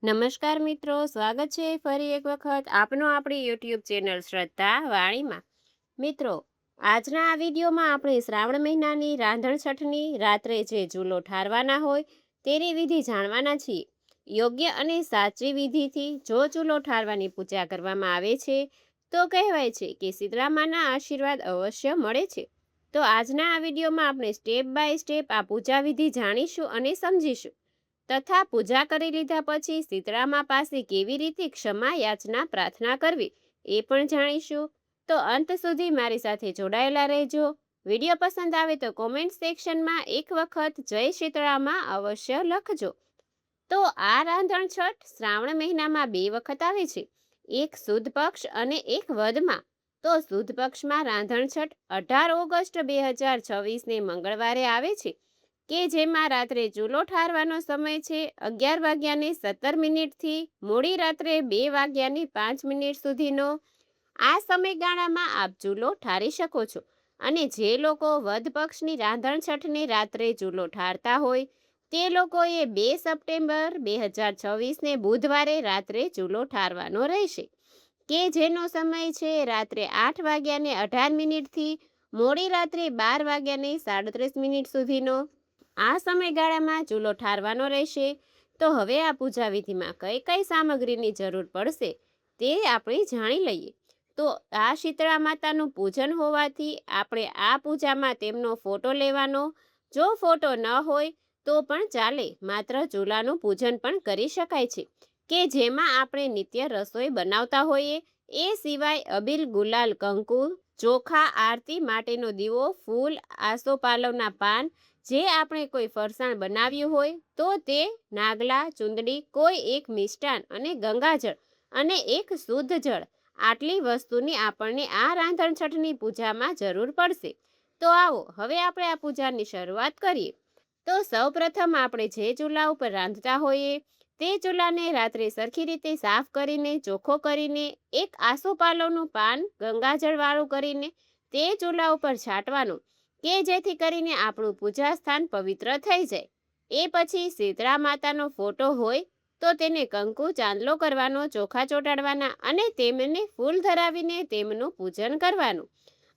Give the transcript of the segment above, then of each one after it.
નમસ્કાર મિત્રો, સ્વાગત છે ફરી એક વખત આપનો આપણી યુટ્યુબ ચેનલ શ્રદ્ધા વાણીમાં. મિત્રો, આજના આ વિડીયોમાં આપણે શ્રાવણ મહિનાની રાંધણછઠની રાત્રે જે ચૂલો ઠારવાના હોય તેની વિધિ જાણવાના છીએ. યોગ્ય અને સાચી વિધિથી જો ચૂલો ઠારવાની પૂજા કરવામાં આવે છે તો કહેવાય છે કે શીતળામાના આશીર્વાદ અવશ્ય મળે છે. તો આજના આ વિડીયોમાં આપણે સ્ટેપ બાય સ્ટેપ આ પૂજા વિધિ જાણીશું અને સમજીશું તથા પૂજા કરી લીધા પછી શીતળામા પાસે કેવી રીતે ક્ષમા યાચના પ્રાર્થના કરવી એ પણ જાણીશું. તો અંત સુધી મારી સાથે જોડાયેલા રહેજો. વિડીયો પસંદ આવે તો કોમેન્ટ સેક્શનમાં એક વખત જય શીતળામાં અવશ્ય લખજો. તો આ રાંધણછઠ શ્રાવણ મહિનામાં 2 વખત આવે છે, એક સુદ પક્ષ અને એક વદમાં. તો સુદ પક્ષમાં રાંધણછઠ 18 ઓગસ્ટ 2026ને મંગળવારે આવે છે કે જેમાં રાત્રે ચૂલો ઠારવાનો સમય છે 11:17 થી મોડી રાત્રે 2:05 સુધીનો. આ સમયગાળામાં આપ ચૂલો ઠારી શકો છો. અને જે લોકો વદ પક્ષની રાંધણછઠને રાત્રે ચૂલો ઠારતા હોય તે લોકોએ 2 સપ્ટેમ્બર 2026ને બુધવારે રાત્રે ચૂલો ઠારવાનો રહેશે કે જેનો સમય છે રાત્રે 8:18 થી મોડી રાત્રે 12:37 સુધીનો. આ સમયગાળામાં ચૂલો ઠારવાનો રહેશે. તો હવે આ પૂજા વિધિમાં કઈ કઈ સામગ્રીની જરૂર પડશે તે આપણે જાણી લઈએ. તો આ શીતળા માતાનું પૂજન હોવાથી આપણે આ પૂજામાં તેમનો ફોટો લેવાનો. જો ફોટો ન હોય તો પણ ચાલે, માત્ર ચૂલાનું પૂજન પણ કરી શકાય છે કે જેમાં આપણે નિત્ય રસોઈ બનાવતા હોઈએ. એ સિવાય અબીલ, ગુલાલ, કંકુ, ચોખા, આરતી માટેનો દીવો, ફૂલ, આસોપાલવના પાન, જે આપણે કોઈ ફરસાણ બનાવ્યું હોય તો તે, નાગલા, ચુંદડી, કોઈ એક મિષ્ટાન અને ગંગાજળ અને એક શુદ્ધ જળ. આટલી વસ્તુની આપણને આ રાંધણછઠની પૂજામાં જરૂર પડશે. તો આવો હવે આપણે આ પૂજાની શરૂઆત કરીએ. તો સૌપ્રથમ આપણે જે ચૂલા ઉપર રાંધતા હોઈએ તે ચૂલાને રાત્રે સરખી રીતે સાફ કરીને ચોખ્ખો કરીને એક આસોપાલવનું પાન ગંગાજળવાળું કરીને તે ચૂલા ઉપર છાંટવાનું કે જેથી કરીને આપણું પૂજા સ્થાન પવિત્ર થઈ જાય. એ પછી શીતળા માતાનો ફોટો હોય તો તેને કંકુ ચાંદલો કરવાનો, ચોખા ચોંટાડવાના અને તેમને ફૂલ ધરાવીને તેમનું પૂજન કરવાનું.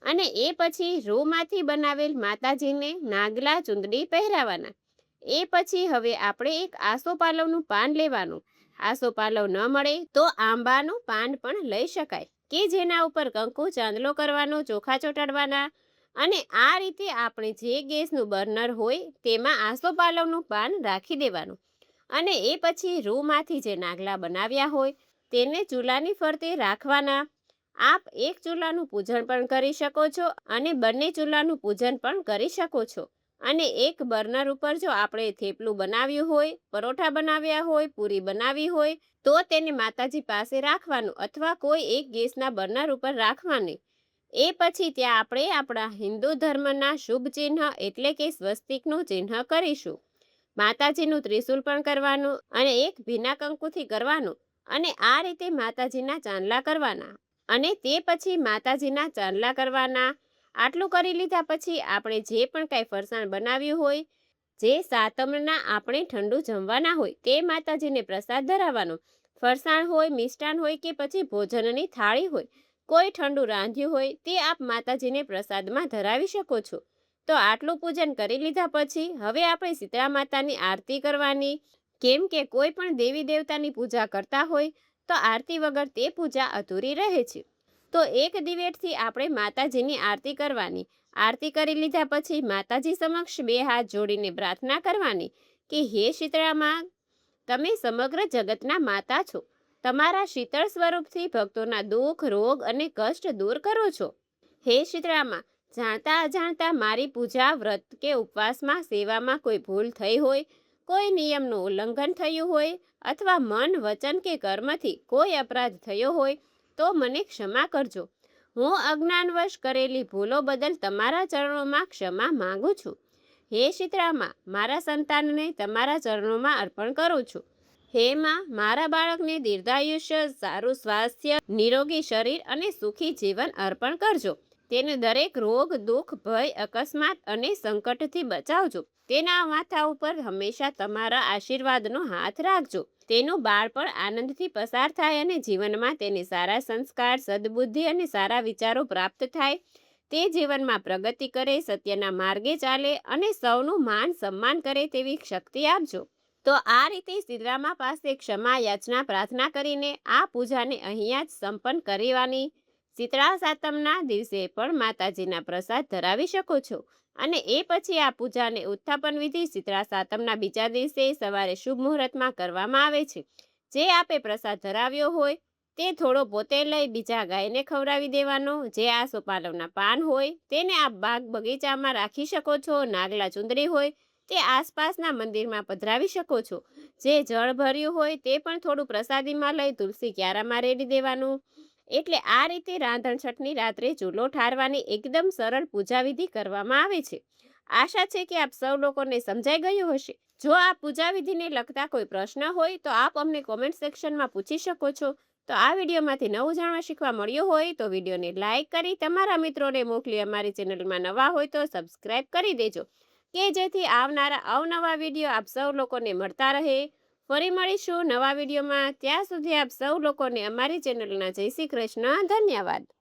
અને એ પછી રૂમાંથી બનાવેલ માતાજીને નાગલા, ચુંદડી પહેરાવાના. એ પછી હવે આપણે એક આસોપાલવનું પાન લેવાનું. આસોપાલવ ન મળે તો આંબાનું પાન પણ લઈ શકાય કે જેના ઉપર કંકુ ચાંદલો કરવાનો, ચોખા ચોંટાડવાના. અને આ રીતે આપણે જે ગેસનું બર્નર હોય તેમાં આસોપાલવનું પાન રાખી દેવાનું. અને એ પછી રૂમાંથી જે નાગલા બનાવ્યા હોય તેને ચૂલાની ફરતે રાખવાના. આપ એક ચૂલાનું પૂજન પણ કરી શકો છો અને બંને ચૂલાનું પૂજન પણ કરી શકો છો. અને એક બર્નર ઉપર જો આપણે થેપલું બનાવ્યું હોય, પરોઠા બનાવ્યા હોય, પૂરી બનાવી હોય તો તેને માતાજી પાસે રાખવાનું અથવા કોઈ એક ગેસના બર્નર ઉપર રાખવાની. એ પછી ત્યાં આપણે આપણા હિન્દુ ધર્મના શુભ ચિહ્ન એટલે કે સ્વસ્તિકનું ચિહ્ન કરીશું. માતાજીનું ત્રિશૂલ પણ કરવાનું અને એક ભીના કંકુથી કરવાનું. અને આ રીતે માતાજીના ચાંદલા કરવાના. અને તે પછી માતાજીના ચાંદલા કરવાના. આટલું કરી લીધા પછી આપણે જે પણ કાંઈ ફરસાણ બનાવ્યું હોય, જે સાતમના આપણે ઠંડુ જમવાના હોય તે માતાજીને પ્રસાદ ધરાવવાનો. ફરસાણ હોય, મિષ્ટાન હોય કે પછી ભોજનની થાળી હોય, કોઈ ઠંડુ રાંધ્યું હોય તે આપ માતાજીને પ્રસાદમાં ધરાવી શકો છો. તો આટલું પૂજન કરી લીધા પછી હવે આપણે શીતળા માતાની આરતી કરવાની. કેમ કે કોઈ પણ દેવી દેવતાની પૂજા કરતા હોય તો આરતી વગર તે પૂજા અધૂરી રહે છે. તો એક દિવેટથી આપણે માતાજીની આરતી કરવાની. આરતી કરી લીધા પછી માતાજી સમક્ષ 2 હાથ જોડીને પ્રાર્થના કરવાની કે હે શીતળામાં, તમે સમગ્ર જગતના માતા છો. તમારા શીતળ સ્વરૂપથી ભક્તોના દુઃખ, રોગ અને કષ્ટ દૂર કરો છો. હે શીતળામાં, જાણતા અજાણતા મારી પૂજા, વ્રત કે ઉપવાસમાં, સેવામાં કોઈ ભૂલ થઈ હોય, કોઈ નિયમનું ઉલ્લંઘન થયું હોય અથવા મન, વચન કે કર્મથી કોઈ અપરાધ થયો હોય તો મને ક્ષમા કરજો. હું અજ્ઞાનવશ કરેલી ભૂલો બદલ તમારા ચરણોમાં ક્ષમા માંગુ છું. હે શીતળામાં, મારા સંતાનને તમારા ચરણોમાં અર્પણ કરું છું. હે માં, મારા બાળકને દીર્ઘાયુષ્ય, સારું સ્વાસ્થ્ય, નિરોગી શરીર અને સુખી જીવન અર્પણ કરજો. તેને દરેક રોગ, દુઃખ, ભય, અકસ્માત અને સંકટથી બચાવજો. તેના માથા ઉપર હંમેશા તમારા આશીર્વાદનો હાથ રાખજો. તેનું બાળપણ આનંદથી પસાર થાય અને જીવનમાં તેને સારા સંસ્કાર, સદબુદ્ધિ અને સારા વિચારો પ્રાપ્ત થાય. તે જીવનમાં પ્રગતિ કરે, સત્યના માર્ગે ચાલે અને સૌનું માન સન્માન કરે તેવી શક્તિ આપજો. તો આ રીતે સીતારામા પાસે ક્ષમા યાચના પ્રાર્થના કરીને આ પૂજાને અહીંયા જ સંપન્ન કરવાની. શીતળા સાતમના દિવસે પણ માતાજીના પ્રસાદ ધરાવી શકો છો. અને એ પછી આ પૂજાને ઉત્થાપન વિધિ શીતળા સાતમના બીજા દિવસે સવારે શુભ મુહૂર્તમાં કરવામાં આવે છે. જે આપે પ્રસાદ ધરાવ્યો હોય તે થોડો પોતે લઈ બીજા ગાયને ખવડાવી દેવાનો. જે આસોપાલવના પાન હોય તેને આપ બાગ બગીચામાં રાખી શકો છો. નાગલા ચુંદડી હોય તે આસપાસના મંદિરમાં પધરાવી શકો છો. જે જળ ભર્યું હોય તે પણ થોડું પ્રસાદીમાં લઈ તુલસી ક્યારામાં રેડી દેવાનું. એટલે આ રીતે રાંધણ છઠની રાત્રે ચૂલો ઠારવાની એકદમ સરળ પૂજા વિધિ કરવામાં આવે છે. આશા છે કે આપ સૌ લોકોને સમજાઈ ગયું હશે. જો આ પૂજા વિધિને લગતા કોઈ પ્રશ્ન હોય તો આપ અમને કોમેન્ટ સેક્શનમાં પૂછી શકો છો. તો આ વિડીયોમાંથી નવું જાણવા શીખવા મળ્યું હોય તો વિડીયોને લાઇક કરી તમારા મિત્રોને મોકલી. અમારી ચેનલમાં નવા હોય તો સબસ્ક્રાઈબ કરી દેજો કે જેથી આવનારા અવનવા વિડીયો આપ સૌ લોકોને મળતા રહે. ફરી મળીશું નવા વિડીયોમાં. ત્યાં સુધી આપ સૌ લોકોને અમારી ચેનલના જય શ્રી કૃષ્ણ. ધન્યવાદ.